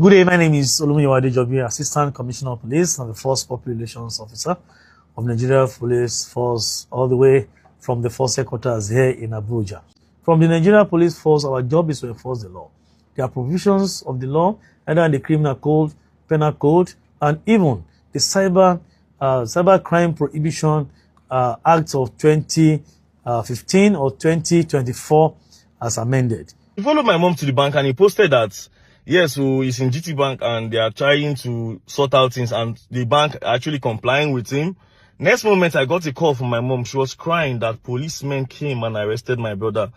Good day, my name is Olumiyiwa Adejobi, Assistant Commissioner of Police and the Force Public Relations Officer of Nigeria Police Force, all the way from the force headquarters here in Abuja. From the Nigeria Police Force, our job is to enforce the law. There are provisions of the law, either in the Criminal Code, Penal Code, and even the Cyber Crime Prohibition Act of 2015 or 2024 as amended. He followed my mom to the bank and he posted that yes, so he's in GT Bank and they are trying to sort out things and the bank actually complying with him. Next moment, I got a call from my mom. She was crying that policemen came and arrested my brother.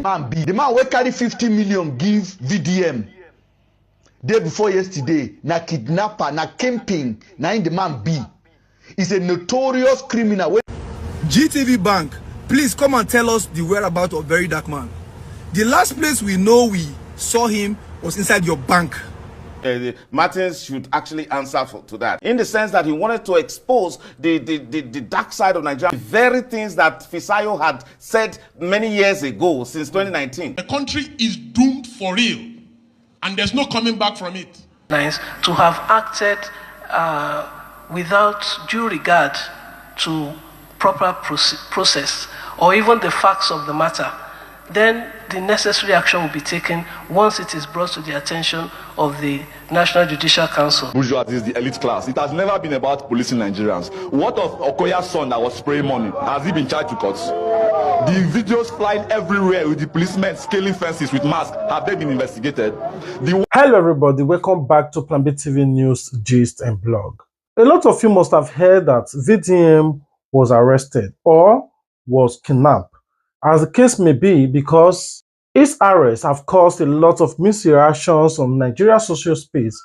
Man B, the man wey carry 50 million give VDM day before yesterday, na kidnapper, na kingpin, na in the man B. He's a notorious criminal. GTV Bank, please come and tell us the whereabouts of Very Dark Man. The last place we know we saw him was inside your bank. Martins should actually answer to that, in the sense that he wanted to expose the dark side of Nigeria, the very things that Fisayo had said many years ago, since 2019. The country is doomed for real, and there's no coming back from it. Nice to have acted without due regard to proper process or even the facts of the matter, then the necessary action will be taken once it is brought to the attention of the National Judicial Council. Bourgeoisie is the elite class. It has never been about policing Nigerians. What of Okoya's son that was spraying money? Has he been charged to court? The videos flying everywhere with the policemen scaling fences with masks, have they been investigated? Hello everybody, welcome back to Plan B TV News, Gist and Blog. A lot of you must have heard that VDM was arrested or was kidnapped, as the case may be, because his arrests have caused a lot of mixed reactions on Nigeria's social space,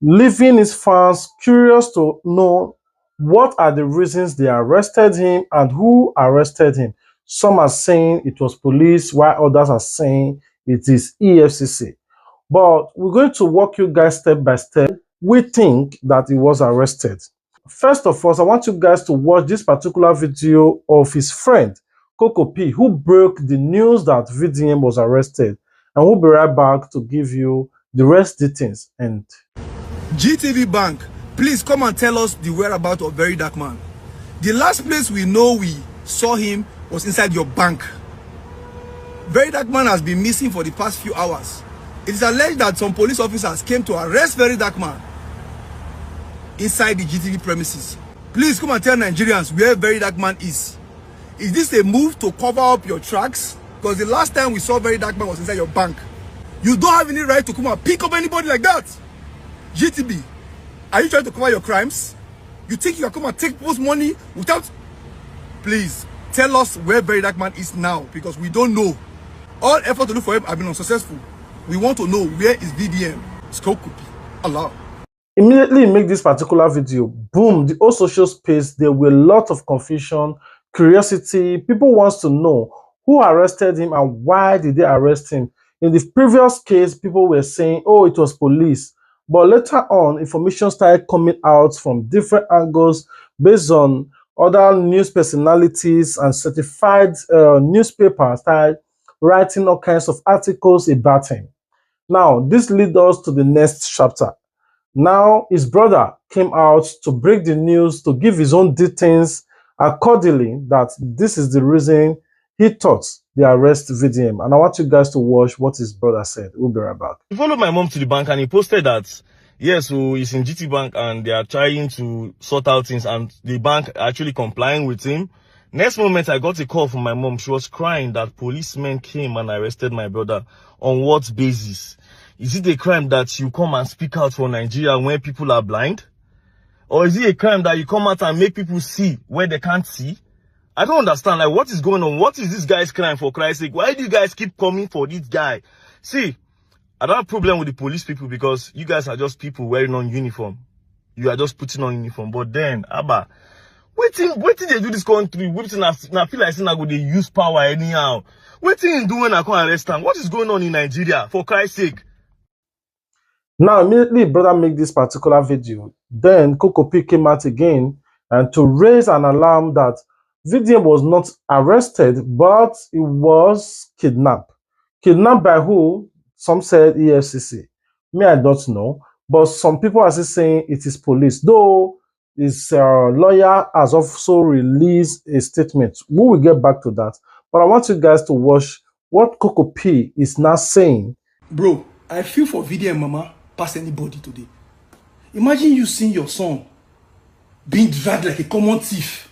leaving his fans curious to know what are the reasons they arrested him and who arrested him. Some are saying it was police, while others are saying it is EFCC. But we're going to walk you guys step by step. We think that he was arrested. First of all, I want you guys to watch this particular video of his friend, Coco P, who broke the news that VDM was arrested, and we'll be right back to give you the rest details. And GTV Bank, please come and tell us the whereabouts of Very Dark Man. The last place we know we saw him was inside your bank. Very Dark Man has been missing for the past few hours. It is alleged that some police officers came to arrest Very Dark Man inside the GTV premises. Please come and tell Nigerians where Very Dark Man is. Is this a move to cover up your tracks? Because the last time we saw Very Dark Man was inside your bank. You don't have any right to come and pick up anybody like that. GTB, are you trying to cover your crimes? You think you can come and take people's money without... Please, tell us where Very Dark Man is now, because we don't know. All efforts to look for him have been unsuccessful. We want to know where is VDM. Skokupi. Allah. Immediately make this particular video, boom, the whole social space, there were a lot of confusion, curiosity. People wants to know who arrested him and why did they arrest him. In the previous case, people were saying, oh, it was police. But later on, information started coming out from different angles based on other news personalities, and certified newspapers started writing all kinds of articles about him. Now, this leads us to the next chapter. Now, his brother came out to break the news, to give his own details accordingly, that this is the reason he thought they arrest VDM. And I want you guys to watch what his brother said. We'll be right back. He followed my mom to the bank and he posted that yes, so he's in GT Bank and they are trying to sort out things and the bank actually complying with him. Next moment, I got a call from my mom. She was crying that policemen came and arrested my brother. On what basis? Is it a crime that you come and speak out for Nigeria when people are blind? Or is it a crime that you come out and make people see where they can't see? I don't understand. Like, what is going on? What is this guy's crime, for Christ's sake? Why do you guys keep coming for this guy? See, I don't have a problem with the police people because you guys are just people wearing on uniform. You are just putting on uniform. But then, Abba, waiting they do this country, waiting I feel like they use power anyhow. Waiting doing I can't arrest them. What is going on in Nigeria, for Christ's sake? Now, immediately, brother make this particular video. Then Coco P came out again and to raise an alarm that VDM was not arrested, but he was kidnapped. Kidnapped by who? Some said EFCC. Me, I don't know. But some people are still saying it is police. Though his lawyer has also released a statement. We will get back to that. But I want you guys to watch what Coco P is now saying. Bro, I feel for VDM mama past anybody today. Imagine you seeing your son being dragged like a common thief.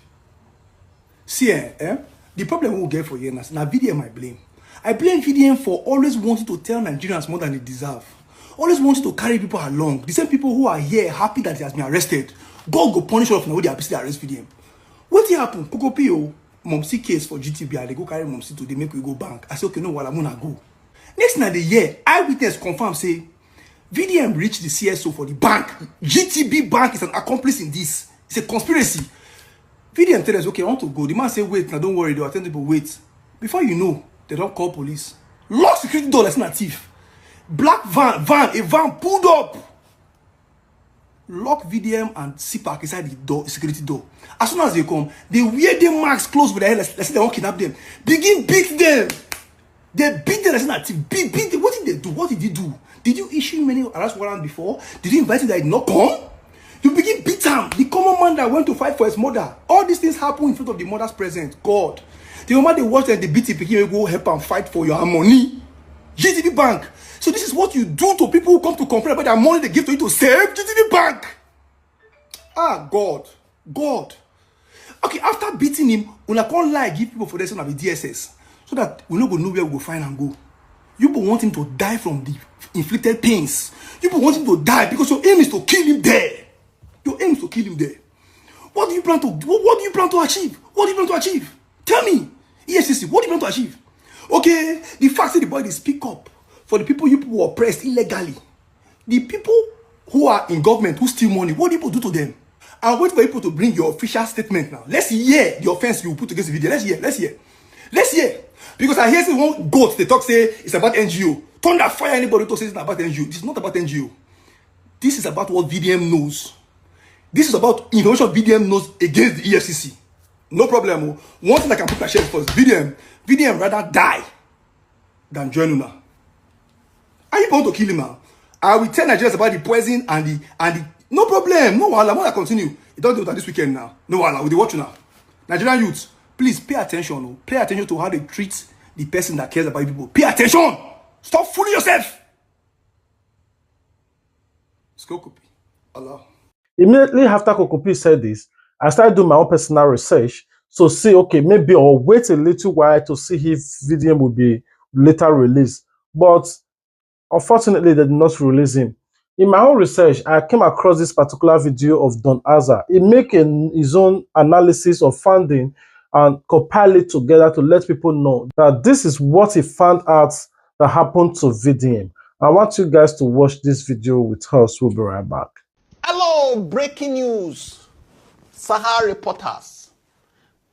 See, the problem we will get for years now VDM I blame. I blame VDM for always wanting to tell Nigerians more than they deserve. Always wanting to carry people along. The same people who are here happy that he has been arrested. God go punish all of them when they happy to arrest VDM. What did happen? Coco P.O. Momsi case for GTB. They go carry Momsi to they make we go bank. I say, okay, no, well, I'm gonna go. Next night the year, eyewitness confirm say VDM reached the CSO for the bank. GTB bank is an accomplice in this. It's a conspiracy. VDM tell us, okay, I want to go. The man say, wait, now don't worry, they'll attend people, wait. Before you know, they don't call police. Lock security door, that's not a thief. Black a van pulled up. Lock VDM and CPAC inside the door, security door. As soon as they come, they wear their masks close with their head. Let's say they won't kidnap them. Begin beat them. They beat them as an active. Beat them. What did they do? What did he do? Did you issue many arrest warrants before? Did you invite him that he did not come? You begin beat him. The common man that went to fight for his mother. All these things happen in front of the mother's presence. God. The moment they watch them, they beat him, you go help and fight for your money. GTB Bank. So this is what you do to people who come to complain about the money they give to you to save GTB Bank. Ah, God. God. Okay, after beating him, we can't lie, give people for the son of the DSS. So that we don't know where we go find and go. You people want him to die from the inflicted pains. You people want him to die because your aim is to kill him there. Your aim is to kill him there. What do you plan to do? What do you plan to achieve? What do you plan to achieve? Tell me. ESCC, what do you plan to achieve? Okay, the fact that the boy they speak up for the people you people oppressed illegally. The people who are in government who steal money, what do you people do to them? I'll wait for people to bring your official statement now. Let's hear the offense you put against the video. Let's hear. Because I hear one goat, they talk say it's about NGO. Thunder fire anybody who says it's about NGO. This is not about NGO. This is about what VDM knows. This is about information VDM knows against the EFCC. No problem. One thing I can put my chest first. VDM rather die than join Una. Are you going to kill him now? I will tell Nigerians about the poison and the no problem. No wala. I want to continue. You don't do that this weekend now. No wala. We'll watch you now. Nigerian youths, please pay attention. Pay attention to how they treat the person that cares about people. Pay attention. Stop fooling yourself. Let's go, Kopi. Allah. Immediately after Kokopi said this, I started doing my own personal research to see, okay, maybe I'll wait a little while to see if VDM will be later released. But unfortunately, they did not release him. In my own research, I came across this particular video of Don Azar. He made his own analysis of funding and compiled it together to let people know that this is what he found out that happened to VDM. I want you guys to watch this video with us. We'll be right back. Hello, breaking news. Sahara reporters.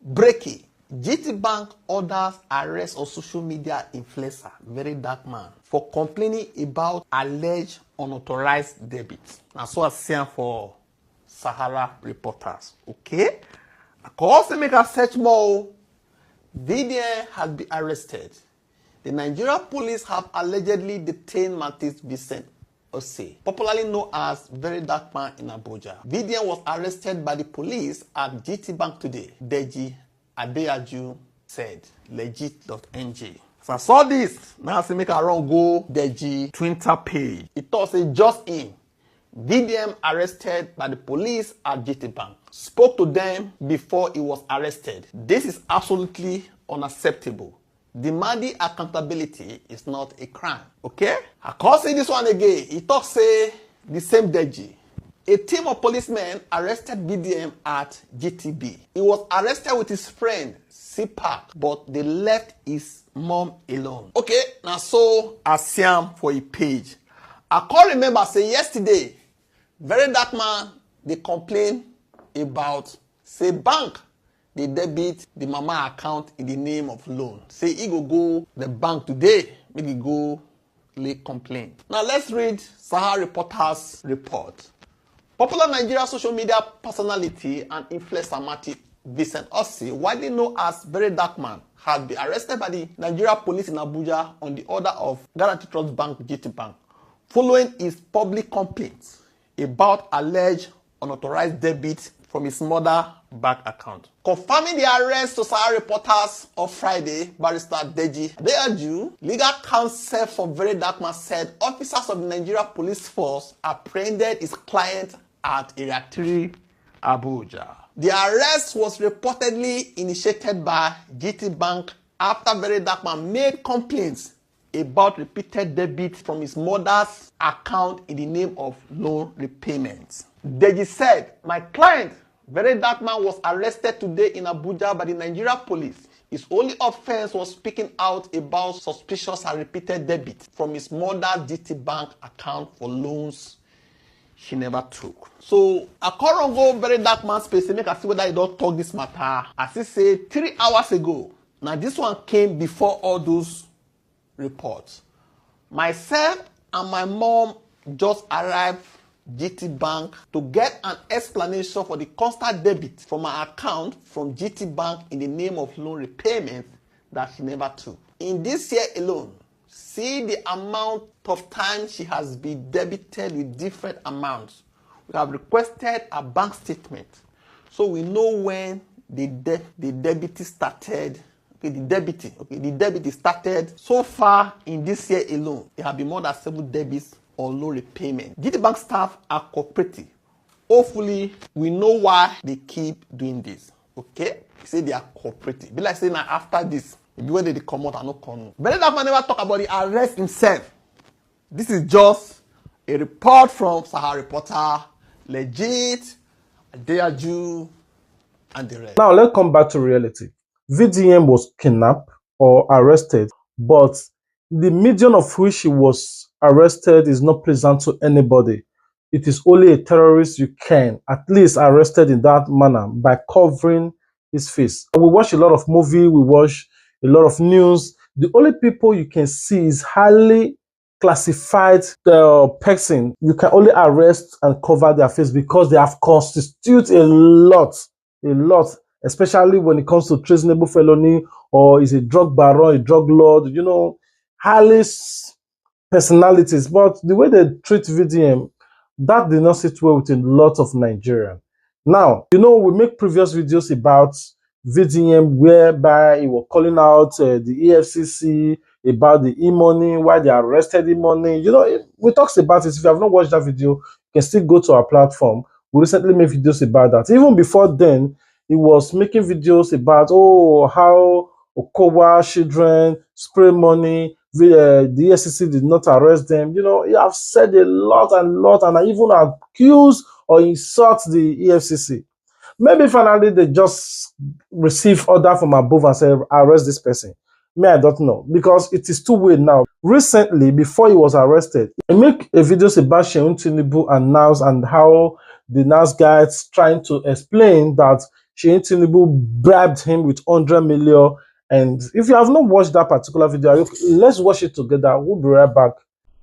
Breaking. GT Bank orders arrest of social media influencer, very dark man, for complaining about alleged unauthorized debits. That's what I'm saying for Sahara reporters. Okay? I can also make a search more. VDM has been arrested. The Nigeria police have allegedly detained Martins Vincent Ose, popularly known as Very Dark Man in Abuja. VDM was arrested by the police at GT Bank today. Deji Adeaju said, legit.ng. So I saw this. Now I say make a run go Deji Twitter page. It thought say just in. VDM arrested by the police at GT Bank. Spoke to them before he was arrested. This is absolutely unacceptable. Demanding accountability is not a crime. Okay? I can't say this one again. He talks say the same Deji. A team of policemen arrested VDM at GTB. He was arrested with his friend CPAC, but they left his mom alone. Okay, now so I see him for a page. I can't remember say yesterday, Very Dark Man, they complain about say bank. They debit the mama account in the name of loan. Say he go the bank today, make he go lay complaint. Now let's read Sahara Reporter's report. Popular Nigeria social media personality and influencer Vincent Ossi, widely known as Very Dark Man, had been arrested by the Nigeria police in Abuja on the order of Guaranty Trust Bank, GT Bank, following his public complaints about alleged unauthorized debit from his mother's bank account. Confirming the arrest to Sahara reporters on Friday, Barrister Deji Adeaju, legal counsel for Very Dark Man, said officers of the Nigeria Police Force apprehended his client at Area 3, Abuja. The arrest was reportedly initiated by GT Bank after Very Dark Man made complaints about repeated debit from his mother's account in the name of loan repayments. Deji said, "My client, Very Dark Man, was arrested today in Abuja by the Nigeria police. His only offense was speaking out about suspicious and repeated debit from his mother's GT Bank account for loans she never took." So, according to Very Dark Man's space, make us see whether he don't talk this matter. As he said 3 hours ago. Now, this one came before all those reports. Myself and my mom just arrived GT Bank to get an explanation for the constant debit from my account from GT Bank in the name of loan repayment that she never took. In this year alone, see the amount of time she has been debited with different amounts. We have requested a bank statement so we know when the debit started. The debit started. So far in this year alone, there have been more than 7 debits on loan repayment. GT Bank staff are cooperative. Hopefully, we know why they keep doing this. Okay? They say they are cooperative. Be like saying now after this, maybe when they come out and not come. Very Dark Man never talk about the arrest himself. This is just a report from Sahara reporter, legit, Adeaju, and the rest. Now let's come back to reality. VDM was kidnapped or arrested, but the medium of which he was arrested is not pleasant to anybody. It is only a terrorist you can at least arrested in that manner by covering his face. We watch a lot of movie, we watch a lot of news. The only people you can see is highly classified person. You can only arrest and cover their face because they have constituted a lot, especially when it comes to treasonable felony or is a drug baron, a drug lord, you know, highly personalities. But the way they treat VDM, that did not sit well with a lot of Nigerians. Now, you know, we make previous videos about VDM whereby he was calling out the EFCC about the e-money, why they arrested e-money. You know, we talked about it. If you have not watched that video, you can still go to our platform. We recently made videos about that. Even before then, he was making videos about, oh, how Okowa children spray money, the EFCC did not arrest them. You know, he has said a lot, and I even accused or insult the EFCC. Maybe finally they just receive order from above and say, arrest this person. Me, I don't know, because it is too late now. Recently, before he was arrested, he made a video about Seun Tinubu and NAS and how the NAS guys trying to explain that Seun Tinubu bribed him with 100 million. And if you have not watched that particular video, let's watch it together. We'll be right back.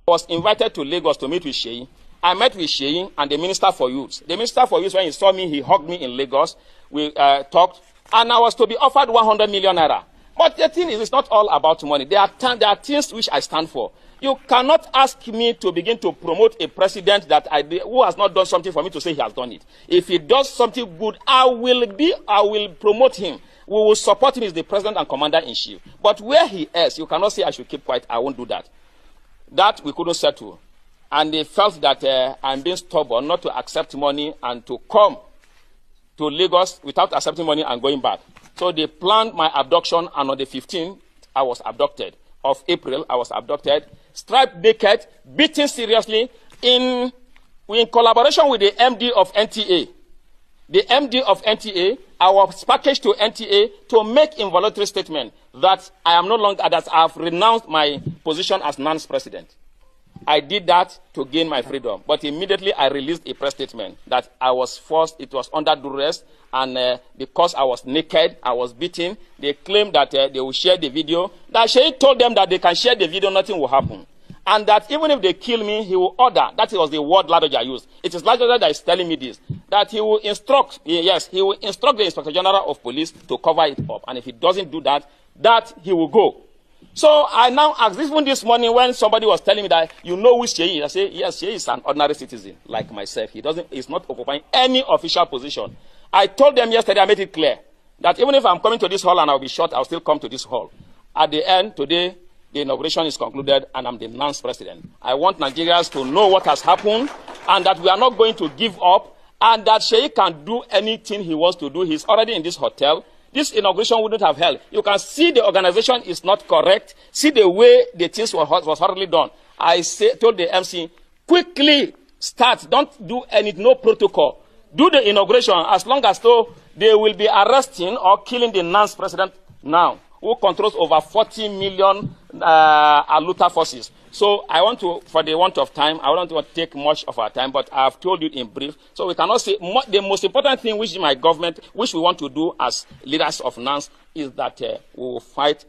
I was invited to Lagos to meet with Sheyi. I met with Sheyi and the Minister for Youth. The Minister for Youth, when he saw me, he hugged me in Lagos. We talked, and I was to be offered 100 million naira. But the thing is, it's not all about money. There are things which I stand for. You cannot ask me to begin to promote a president that who has not done something for me to say he has done it. If he does something good, I will promote him. We will support him as the president and commander-in-chief. But where he is, you cannot say I should keep quiet. I won't do that. That we couldn't settle. And they felt that I'm being stubborn not to accept money and to come to Lagos without accepting money and going back. So they planned my abduction, and on the 15th, I was abducted. Of April, I was abducted, stripped naked, beaten seriously, in collaboration with the MD of NTA. The MD of NTA, I was packaged to NTA to make involuntary statement that I am no longer, that I have renounced my position as NAN's president. I did that to gain my freedom. But immediately I released a press statement that I was forced, it was under duress, and because I was naked, I was beaten. They claimed that they will share the video. That Sheyi told them that they can share the video, nothing will happen. And that even if they kill me, he will order. That was the word Ladoja used. It is Ladoja that is telling me this. That he will instruct, yes, he will instruct the Inspector General of Police to cover it up. And if he doesn't do that, he will go. So I now ask, even this morning when somebody was telling me that, you know who Sheyi is, I say, yes, Sheyi is an ordinary citizen like myself. He's not occupying any official position. I told them yesterday, I made it clear, that even if I'm coming to this hall and I'll be shot, I'll still come to this hall. At the end, today, the inauguration is concluded and I'm the NANS president. I want Nigerians to know what has happened and that we are not going to give up and that Sheyi can do anything he wants to do. He's already in this hotel. This inauguration wouldn't have held. You can see the organization is not correct. See the way the things was hardly done. I told the MC, quickly start. Don't do no protocol. Do the inauguration as long as though they will be arresting or killing the NANS president now, who controls over 40 million Aluta forces. So I want to, for the want of time, I don't want to take much of our time, but I have told you in brief. So we cannot say, the most important thing which my government, which we want to do as leaders of NANS, is that we will fight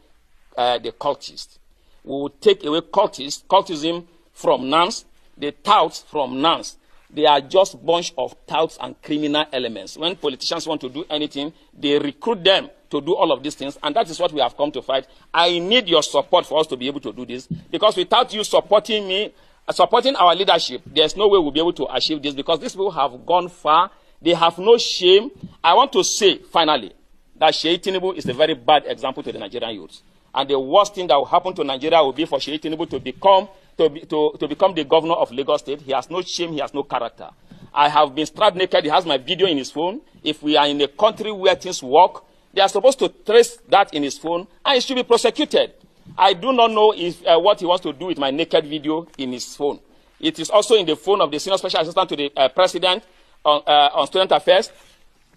the cultists. We will take away cultism from NANS, the touts from NANS. They are just a bunch of touts and criminal elements. When politicians want to do anything, they recruit them to do all of these things, and that is what we have come to fight. I need your support for us to be able to do this, because without you supporting me, supporting our leadership, there's no way we'll be able to achieve this, because these people have gone far. They have no shame. I want to say, finally, that Sheyi Tinubu is a very bad example to the Nigerian youths. And the worst thing that will happen to Nigeria will be for Sheyi Tinubu to become the governor of Lagos State. He has no shame, he has no character. I have been strapped naked. He has my video in his phone. If we are in a country where things work, they are supposed to trace that in his phone, and he should be prosecuted. I do not know if what he wants to do with my naked video in his phone. It is also in the phone of the Senior Special Assistant to the President on Student Affairs.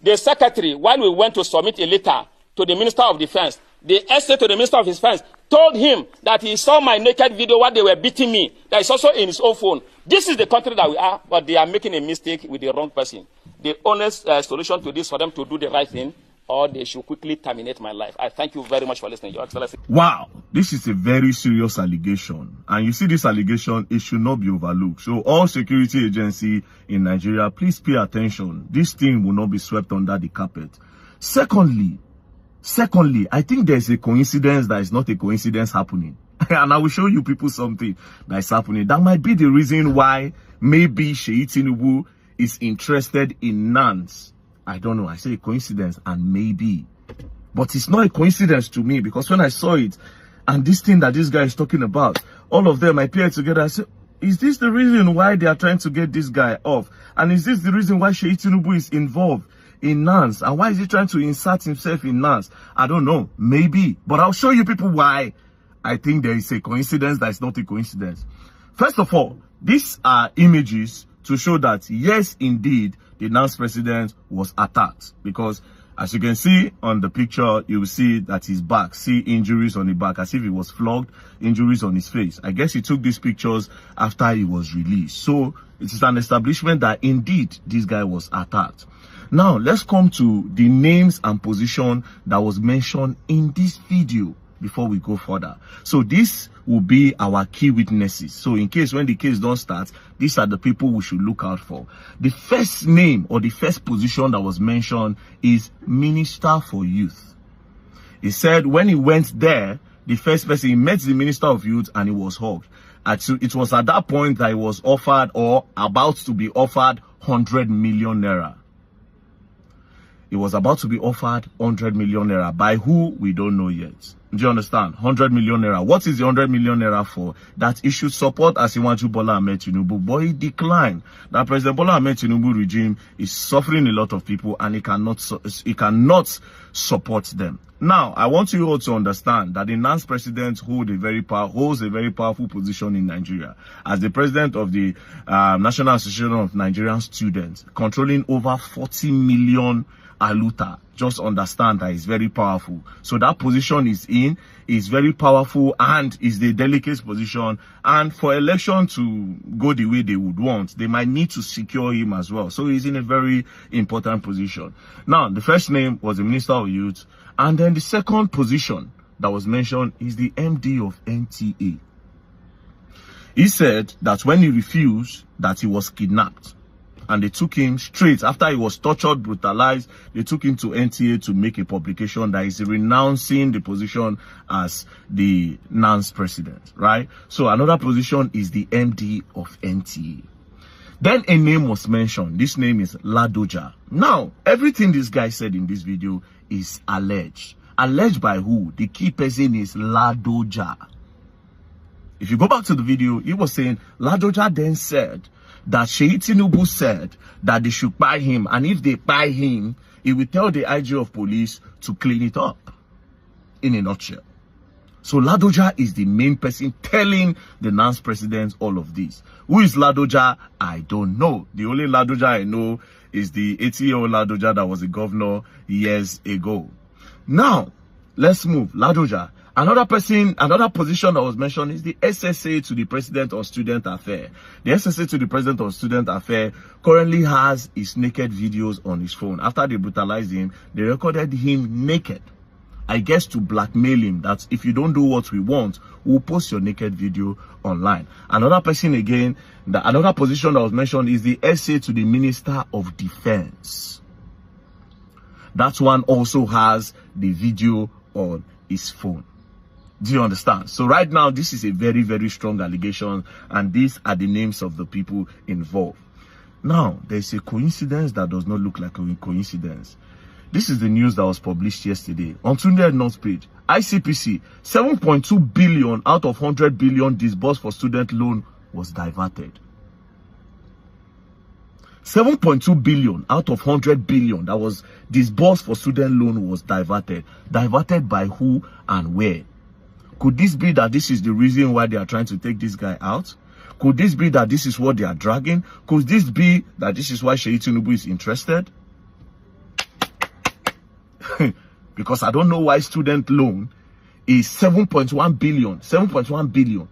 The Secretary, while we went to submit a letter to the Minister of Defense, the essay to the Minister of Defense told him that he saw my naked video while they were beating me. That is also in his own phone. This is the country that we are, but they are making a mistake with the wrong person. The honest solution to this is for them to do the right thing, or they should quickly terminate my life. I thank you very much for listening, Your Excellency. Wow, this is a very serious allegation. And you see this allegation, it should not be overlooked. So all security agencies in Nigeria, please pay attention. This thing will not be swept under the carpet. Secondly, I think there's a coincidence that is not a coincidence happening. And I will show you people something that is happening. That might be the reason why maybe Sheyi Tinubu is interested in NANS. I don't know. I say a coincidence and maybe. But it's not a coincidence to me, because when I saw it and this thing that this guy is talking about, all of them appeared together. I said, is this the reason why they are trying to get this guy off? And is this the reason why Sheyi Tinubu is involved in NANS? And why is he trying to insert himself in NANS? I don't know. Maybe. But I'll show you people why I think there is a coincidence that is not a coincidence. First of all, these are images to show that, yes, indeed, the NANS president was attacked. Because, as you can see on the picture, you will see that his back, see injuries on the back, as if he was flogged, injuries on his face. I guess he took these pictures after he was released. So, it is an establishment that, indeed, this guy was attacked. Now, let's come to the names and position that was mentioned in this video before we go further. So this will be our key witnesses. So in case when the case don't start, these are the people we should look out for. The first name or the first position that was mentioned is Minister for Youth. He said when he went there, the first person, he met the Minister of Youth and he was hugged. It was at that point that he was offered or about to be offered 100 million naira. It was about to be offered 100 million naira. By who? We don't know yet. Do you understand? 100 million naira. What is the 100 million naira for? That he should support Asiwaju Bola Ahmed Tinubu. But he declined. That President Bola Ahmed Tinubu regime is suffering a lot of people and he cannot support them. Now, I want you all to understand that the NANS president holds a very powerful position in Nigeria. As the president of the National Association of Nigerian Students, controlling over 40 million Aluta. Just understand that it's very powerful. So that position is very powerful and is the delicate position. And for election to go the way they would want, they might need to secure him as well. So he's in a very important position. Now, the first name was the Minister of Youth. And then the second position that was mentioned is the MD of NTA. He said that when he refused, that he was kidnapped. And they took him straight after he was tortured, brutalized. They took him to NTA to make a publication that is renouncing the position as the NANS president, right? So another position is the MD of NTA. Then a name was mentioned. This name is Ladoja. Now, everything this guy said in this video is alleged. Alleged by who? The key person is Ladoja. If you go back to the video, he was saying Ladoja then said that Sheyi Tinubu said that they should buy him, and if they buy him, he will tell the IG of police to clean it up, in a nutshell. So Ladoja is the main person telling the NANS president all of this. Who is Ladoja? I don't know. The only Ladoja I know is the 80-year-old Ladoja that was a governor years ago. Now, let's move. Ladoja. Another person, another position that was mentioned is the SSA to the President of Student Affairs. The SSA to the President of Student Affairs currently has his naked videos on his phone. After they brutalized him, they recorded him naked. I guess to blackmail him that if you don't do what we want, we'll post your naked video online. Another person again, another position that was mentioned is the SA to the Minister of Defense. That one also has the video on his phone. Do you understand? So right now, this is a very, very strong allegation, and these are the names of the people involved. Now, there's a coincidence that does not look like a coincidence. This is the news that was published yesterday. On Tunde North page, ICPC, 7.2 billion out of 100 billion disbursed for student loan was diverted. 7.2 billion out of 100 billion that was disbursed for student loan was diverted. Diverted by who and where? Could this be that this is the reason why they are trying to take this guy out? Could this be that this is what they are dragging? Could this be that this is why Sheyi Tinubu is interested? Because I don't know why student loan is 7.1 billion, 7.1 billion,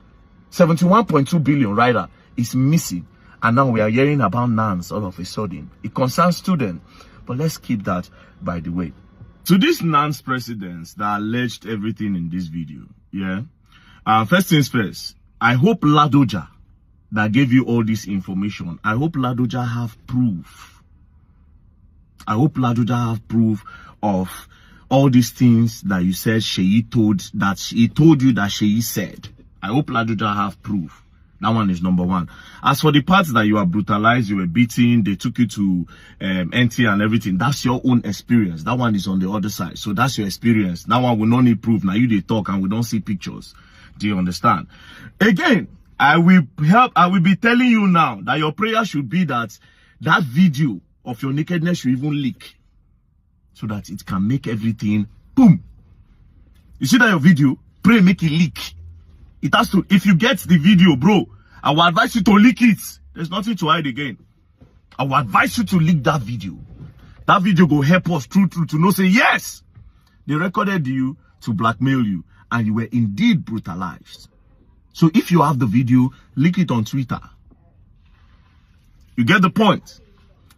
71.2 billion rather is missing. And now we are hearing about NANS all of a sudden. It concerns students. But let's keep that by the way. To these NANS presidents that alleged everything in this video, yeah. First things first, I hope Ladoja that gave you all this information, I hope Ladoja have proof. I hope Ladoja have proof of all these things that you said Sheyi told, that he told you that Sheyi said. I hope Ladoja have proof. That one is number one. As for the parts that you are brutalized, you were beaten, they took you to NT and everything, that's your own experience. That one is on the other side. So that's your experience. That one will not need proof. Now you they talk and we don't see pictures. Do you understand? Again, I will be telling you now that your prayer should be that that video of your nakedness should even leak, so that it can make everything boom. You see that your video? Pray make it leak. It has to. If you get the video, bro, I will advise you to leak it. There's nothing to hide again. I will advise you to leak that video. That video will help us true to know, say yes, they recorded you to blackmail you and you were indeed brutalized. So if you have the video, leak it on Twitter. You get the point.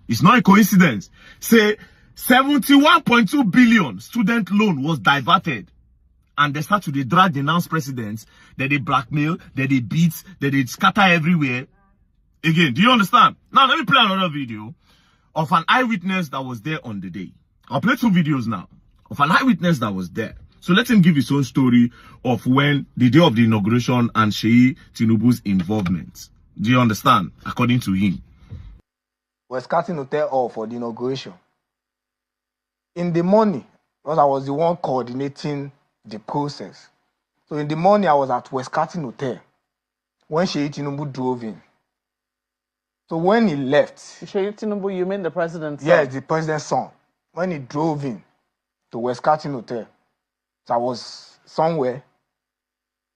It's not a coincidence. Say 71.2 billion student loan was diverted. And they start to drag the NANS presidents, that they blackmail, that they beat, that they scatter everywhere. Again, do you understand? Now, let me play another video of an eyewitness that was there on the day. I'll play two videos now of an eyewitness that was there. So let him give his own story of when the day of the inauguration and Sheyi Tinubu's involvement. Do you understand? According to him. We're starting to tell all for the inauguration. In the morning, because I was the one coordinating the process. So in the morning, I was at West Carton Hotel when Sheyi Tinubu drove in. So when he left... Sheyi Tinubu, you mean the president's son? Yes, the president's son. When he drove in to West Carton Hotel, so I was somewhere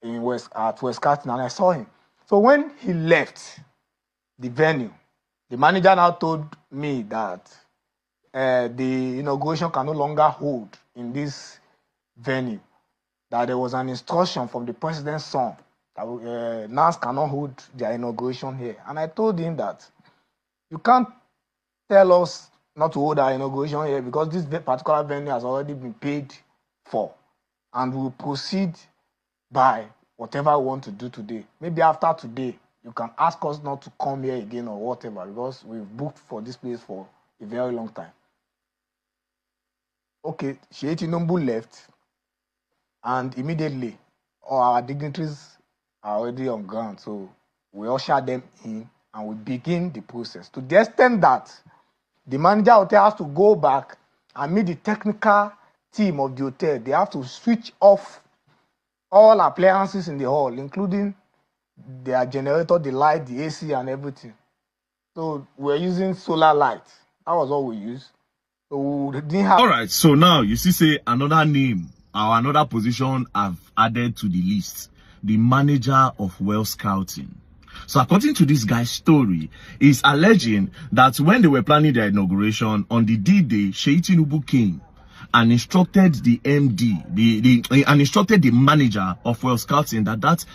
at West Carton and I saw him. So when he left the venue, the manager now told me that the inauguration can no longer hold in this venue. That there was an instruction from the president's son that NANS cannot hold their inauguration here. And I told him that you can't tell us not to hold our inauguration here because this particular venue has already been paid for. And we'll proceed by whatever we want to do today. Maybe after today, you can ask us not to come here again or whatever, because we've booked for this place for a very long time. Okay, Sheyi Tinubu left, and immediately all our dignitaries are already on ground, so we usher them in and we begin the process, to the extent that the manager hotel has to go back and meet the technical team of the hotel. They have to switch off all appliances in the hall, including their generator, the light, the AC, and everything. So we're using solar light. That was all we used. So we didn't have. All right, so now you see, say another name or another position I've added to the list: the manager of well scouting. So according to this guy's story, he's alleging that when they were planning their inauguration on the D-Day, Sheyi Tinubu came and instructed the MD, and instructed the manager of well scouting that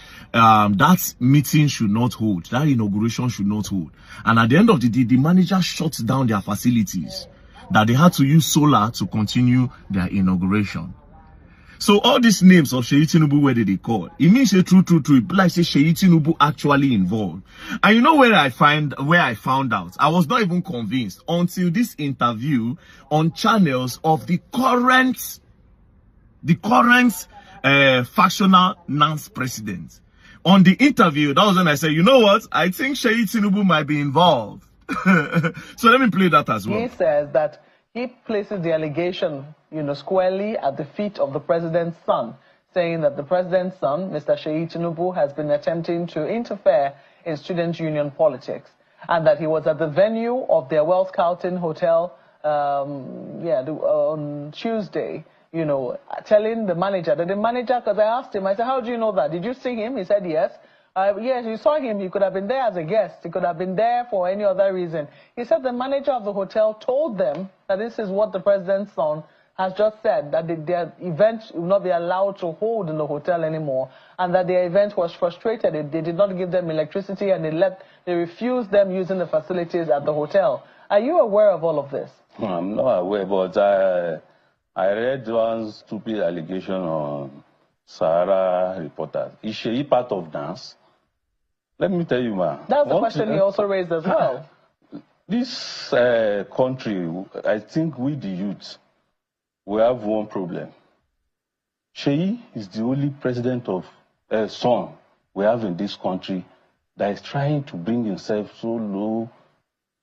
meeting should not hold, that inauguration should not hold. And at the end of the day, the manager shut down their facilities, that they had to use solar to continue their inauguration. So all these names of Sheyi Tinubu, where did they call? It means a true. It like say Sheyi Tinubu actually involved. And you know where I found out? I was not even convinced until this interview on channels of the current factional NANS president. On the interview, that was when I said, you know what? I think Sheyi Tinubu might be involved. So let me play that as well. He says that he places the allegation, squarely at the feet of the president's son, saying that the president's son, Mr. Sheyi Tinubu, has been attempting to interfere in student union politics, and that he was at the venue of their Well Scouting Hotel, on Tuesday, telling the manager, because I asked him, I said, how do you know that? Did you see him? He said, yes. Yes, you saw him. He could have been there as a guest. He could have been there for any other reason. He said the manager of the hotel told them that this is what the president's son has just said, that their event will not be allowed to hold in the hotel anymore, and that their event was frustrated. They did not give them electricity, and they refused them using the facilities at the hotel. Are you aware of all of this? I'm not aware, but I read one stupid allegation on Sahara Reporters. Is Sheyi part of dance? Let me tell you, man. That's the question he also raised as well. This country, I think we the youth, we have one problem. Sheyi is the only president of son we have in this country that is trying to bring himself so low,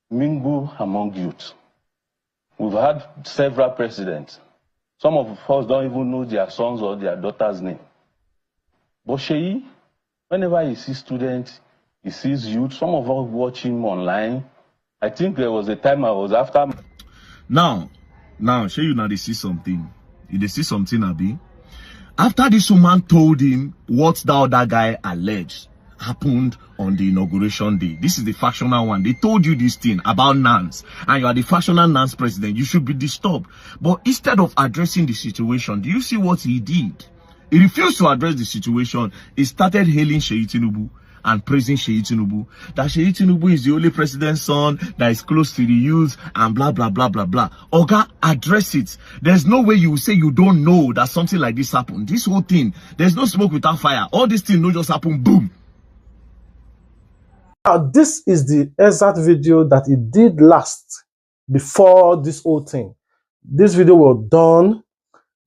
mingle among youth. We've had several presidents. Some of us don't even know their sons or their daughters' name. But Sheyi, whenever he sees students, he sees youth. Some of us watch him online. I think there was a time I was after. Now, Sheyi, now they see something. They see something, Abi. After this woman told him what the other guy alleged happened on the inauguration day. This is the factional one. They told you this thing about NANS, and you are the factional NANS president. You should be disturbed. But instead of addressing the situation, do you see what he did? He refused to address the situation. He started hailing Sheyi Tinubu and praising Sheyi Tinubu, that Sheyi Tinubu is the only president's son that is close to the youth, and blah, blah, blah, blah, blah. Oga, address it. There's no way you will say you don't know that something like this happened. This whole thing, there's no smoke without fire. All this thing no just happen, boom. Now, this is the exact video that he did last before this whole thing. This video was done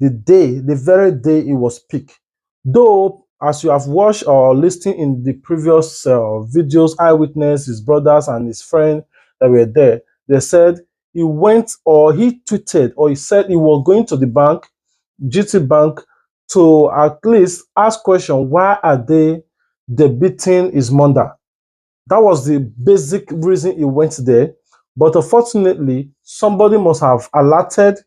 the very day it was picked. Though, as you have watched or listened in the previous videos, eyewitness, his brothers and his friend that were there, they said he went, or he tweeted, or he said he was going to the bank, GT Bank, to at least ask question, why are they debiting his mother? That was the basic reason he went there. But unfortunately, somebody must have alerted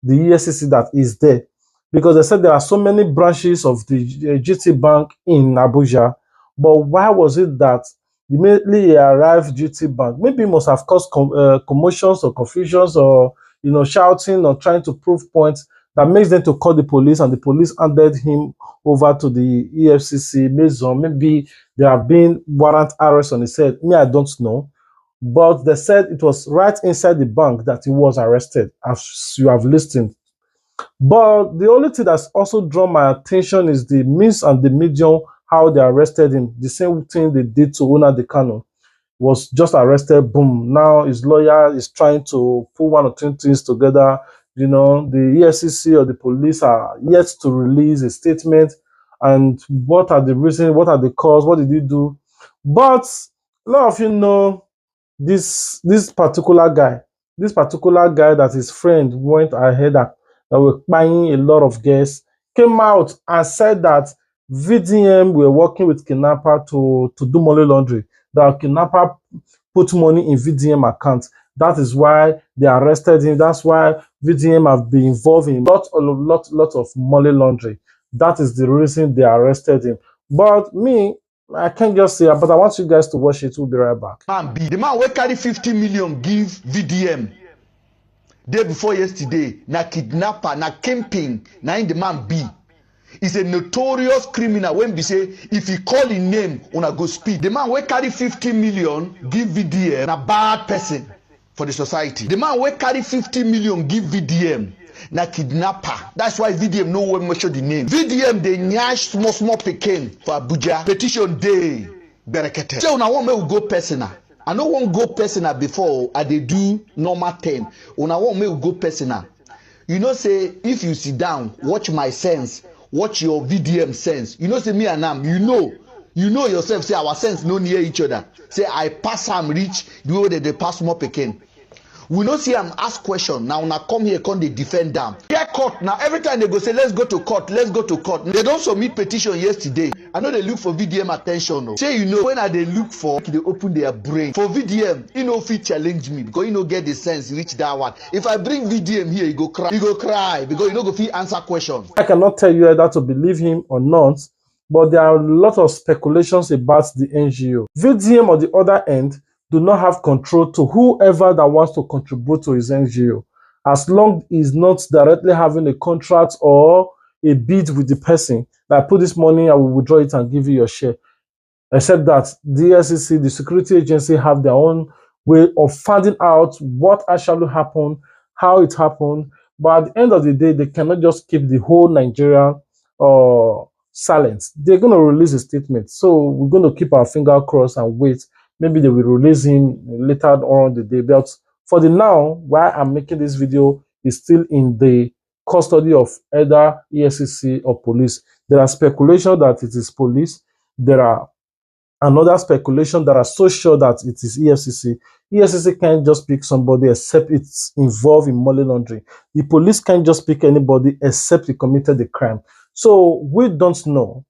the EFCC that is there, because they said there are so many branches of the GT Bank in Abuja. But why was it that immediately he arrived GT Bank? Maybe he must have caused commotions or confusions, or shouting or trying to prove points that makes them to call the police, and the police handed him over to the EFCC. Maybe there have been warrant arrests on his head. Me, I don't know. But they said it was right inside the bank that he was arrested, as you have listened. But the only thing that's also drawn my attention is the means and the medium how they arrested him. The same thing they did to Nnamdi Kanu. Was just arrested, boom. Now his lawyer is trying to put one or two things together. You know, the EFCC or the police are yet to release a statement. And what are the reasons? What are the cause? What did he do? But a lot of you know this particular guy. This particular guy that his friend went ahead that were buying a lot of gas, came out and said that VDM were working with kidnapper to do money laundering. That kidnapper put money in VDM account. That is why they arrested him. That's why VDM have been involved in lot of money laundering. That is the reason they arrested him. But me, I can't just say, but I want you guys to watch it. We'll be right back. Man B, the man wey carry 50 million give VDM day before yesterday, na kidnapper, na kingpin, na in the man B. He's a notorious criminal when be say if he call him name, una go speed. The man wey carry 50 million give VDM na bad person for the society. The man wey carry 50 million give VDM na kidnapper. That's why VDM no wan mention the name. VDM dey nyash small pikin for Abuja. Petition day berekete. Say una wan make we go personal. I no wan go personal before I dey do normal thing. Una wan make we go personal. You know say if you sit down, watch my sense, watch your VDM sense. You know say me and am, you know yourself say our sense no near each other. Say I pass am reach the way they pass small pikin. We no see am ask question. Now una come here come dey defend am. Here court now every time they go say let's go to court, let's go to court. They don submit petition yesterday. I know they look for VDM attention. No. Say you know when I dey look for, they open their brain. For VDM, he no fit challenge me because he no get the sense reach that one. If I bring VDM here, he go cry. He go cry because he no go fit answer questions. I cannot tell you either to believe him or not, but there are a lot of speculations about the NGO. VDM on the other end do not have control to whoever that wants to contribute to his NGO, as long as he's not directly having a contract or a bid with the person that put this money, I will withdraw it and give you your share. Except that the SEC, the security agency, have their own way of finding out what actually happened, how it happened. But at the end of the day, they cannot just keep the whole Nigeria silent. They're going to release a statement. So we're going to keep our finger crossed and wait. Maybe they will release him later on the day. But for the now, while I'm making this video, is still in the custody of either EFCC or police. There are speculations that it is police. There are another speculation that are so sure that it is EFCC. EFCC can't just pick somebody except it's involved in money laundering. The police can't just pick anybody except he committed the crime. So we don't know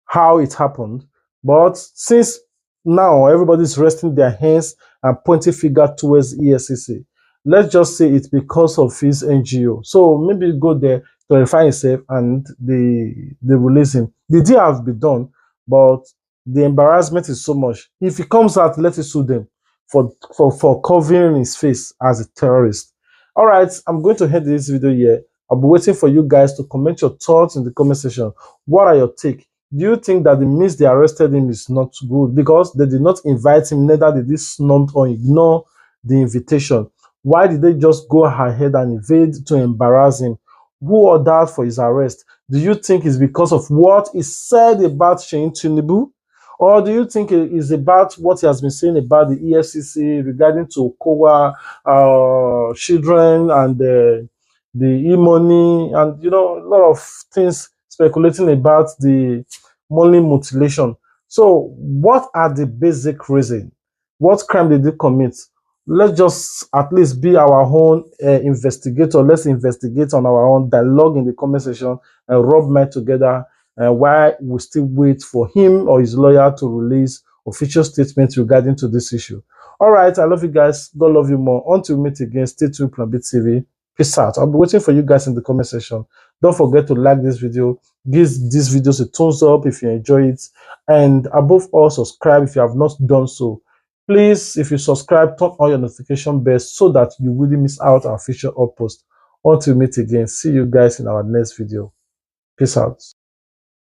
how it happened. But since now everybody's resting their hands and pointing finger towards EFCC, let's just say it's because of his NGO. So maybe go there, clarify himself, and they release him. The deal has been done, but the embarrassment is so much. If he comes out, let us sue them for covering his face as a terrorist. All right, I'm going to end this video here. I'll be waiting for you guys to comment your thoughts in the comment section. What are your take? Do you think that the means they arrested him is not good because they did not invite him, neither did they snub or ignore the invitation? Why did they just go ahead and invade to embarrass him? Who ordered for his arrest? Do you think it's because of what is said about Shein Tinubu? Or do you think it is about what he has been saying about the EFCC regarding to COA, children, and the e-money, and a lot of things speculating about the money mutilation? So what are the basic reasons? What crime did they commit? Let's just at least be our own investigator. Let's investigate on our own, dialogue in the comment section, and rub minds together. While we still wait for him or his lawyer to release official statements regarding to this issue. All right, I love you guys. God love you more. Until we meet again, stay tuned, Plan B TV. Peace out. I'll be waiting for you guys in the comment section. Don't forget to like this video. Give these videos a thumbs up if you enjoy it. And above all, subscribe if you have not done so. Please, if you subscribe, turn on your notification bell so that you wouldn't miss out our future uploads. Until we meet again, see you guys in our next video. Peace out.